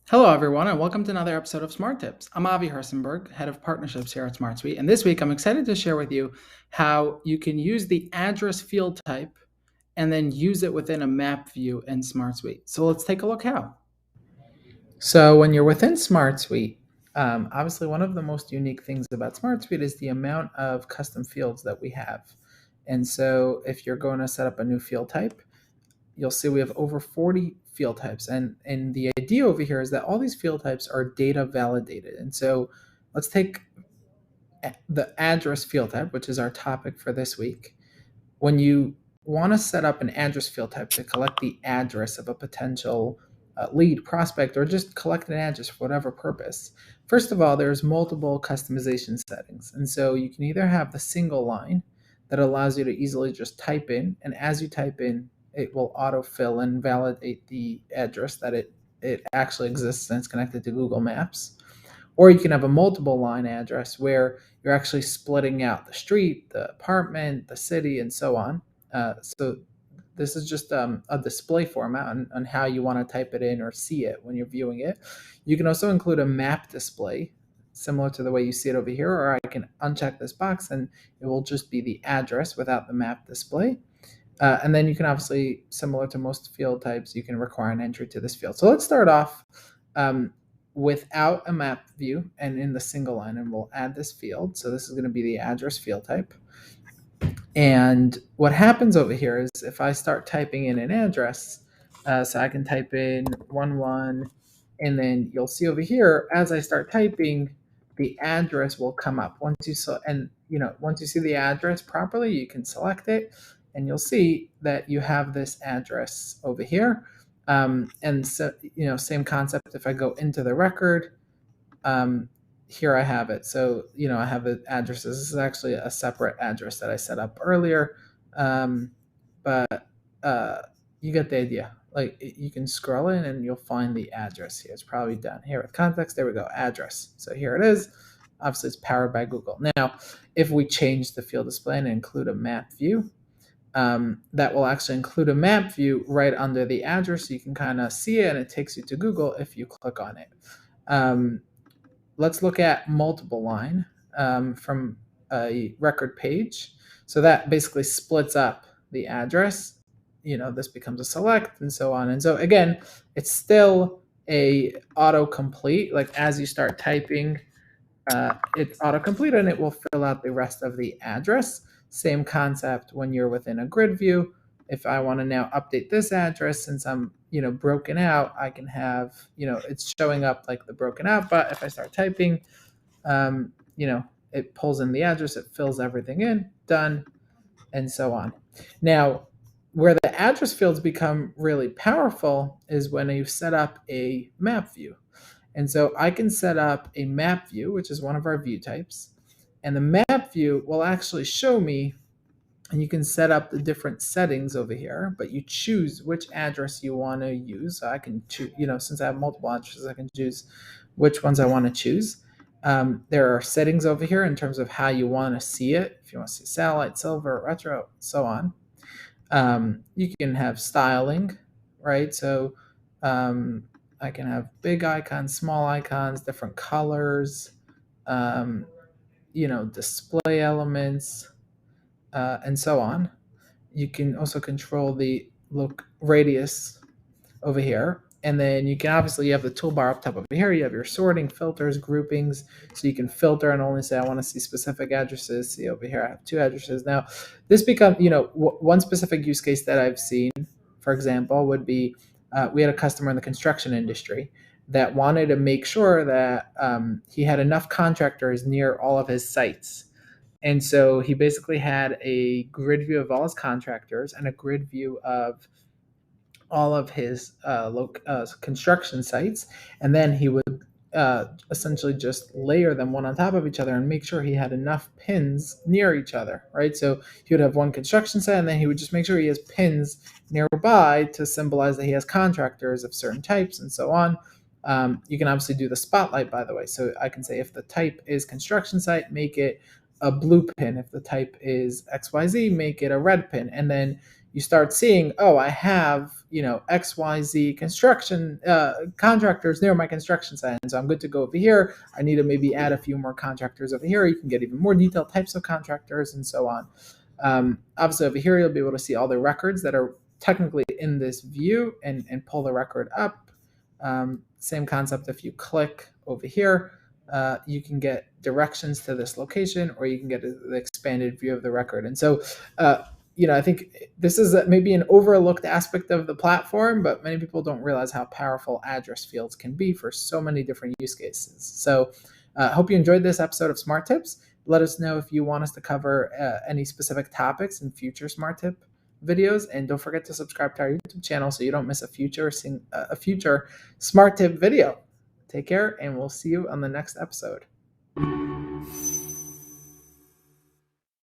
Hello, everyone, and welcome to another episode of Smart Tips. I'm Avi Hersenberg, head of partnerships here at SmartSuite, and this week I'm excited to share with you how you can use the address field type and then use it within a map view in SmartSuite. So let's take a look how. So when you're within SmartSuite, obviously one of the most unique things about SmartSuite is the amount of custom fields that we have. And so if you're going to set up a new field type, you'll see we have over 40 field types. And the idea over here is that all these field types are data validated. And so let's take the address field type, which is our topic for this week. When you want to set up an address field type to collect the address of a potential lead prospect or just collect an address for whatever purpose, first of all, there's multiple customization settings. And so you can either have the single line that allows you to easily just type in, and as you type in, it will autofill and validate the address that it actually exists and it's connected to Google Maps. Or you can have a multiple line address where you're actually splitting out the street, the apartment, the city, and so on. So this is just a display format on how you want to type it in or see it when you're viewing it. You can also include a map display, similar to the way you see it over here, or I can uncheck this box and it will just be the address without the map display. And then you can obviously, similar to most field types, you can require an entry to this field. So let's start off um, without a map view and in the single line, and we'll add this field. So this is going to be the address field type. And what happens over here is if I start typing in an address, so I can type in 11, and then you'll see over here, as I start typing, the address will come up. Once you see the address properly, you can select it, and you'll see that you have this address over here. And so, same concept. If I go into the record, um, here I have it. So, I have the addresses. This is actually a separate address that I set up earlier. Um, but you get the idea. Like you can scroll in and you'll find the address here. It's probably down here with context. There we go, address. So here it is. Obviously, it's powered by Google. Now, if we change the field display and include a map view, that will actually include a map view right under the address. So you can kind of see it and it takes you to Google if you click on it. Um, let's look at multiple line from a record page. So that basically splits up the address. This becomes a select and so on. And so again, it's still a autocomplete. Like as you start typing, it's autocomplete and it will fill out the rest of the address. Same concept when you're within a grid view. If I want to now update this address, since I'm broken out, I can have it's showing up like the broken out. But if I start typing, um, it pulls in the address, it fills everything in, done, and so on. Now, where the address fields become really powerful is when you set up a map view. And so I can set up a map view, which is one of our view types. And the map view will actually show me, and you can set up the different settings over here, but you choose which address you want to use. So I can choose, since I have multiple addresses, I can choose which ones I want to choose. There are settings over here in terms of how you want to see it. If you want to see satellite, silver, retro, so on. You can have styling, right? So I can have big icons, small icons, different colors, um, display elements, and so on. You can also control the look radius over here. And then you have the toolbar up top over here. You have your sorting, filters, groupings. So you can filter and only say, I want to see specific addresses. See over here, I have two addresses. Now, this becomes, one specific use case that I've seen, for example, would be we had a customer in the construction industry that wanted to make sure that he had enough contractors near all of his sites. And so he basically had a grid view of all his contractors and a grid view of all of his construction sites, and then he would essentially just layer them one on top of each other and make sure he had enough pins near each other, right? So he would have one construction site, and then he would just make sure he has pins nearby to symbolize that he has contractors of certain types and so on. You can obviously do the spotlight, by the way. So I can say if the type is construction site, make it a blue pin. If the type is XYZ, make it a red pin. And then you start seeing, oh, I have, XYZ construction contractors near my construction site. And so I'm good to go over here. I need to maybe add a few more contractors over here. You can get even more detailed types of contractors and so on. Obviously over here, you'll be able to see all the records that are technically in this view and pull the record up. Same concept. If you click over here, you can get directions to this location, or you can get the expanded view of the record. And so, I think this is maybe an overlooked aspect of the platform, but many people don't realize how powerful address fields can be for so many different use cases. So I hope you enjoyed this episode of Smart Tips. Let us know if you want us to cover any specific topics in future Smart Tip videos, and don't forget to subscribe to our YouTube channel so you don't miss a future Smart Tip video. Take care, and we'll see you on the next episode.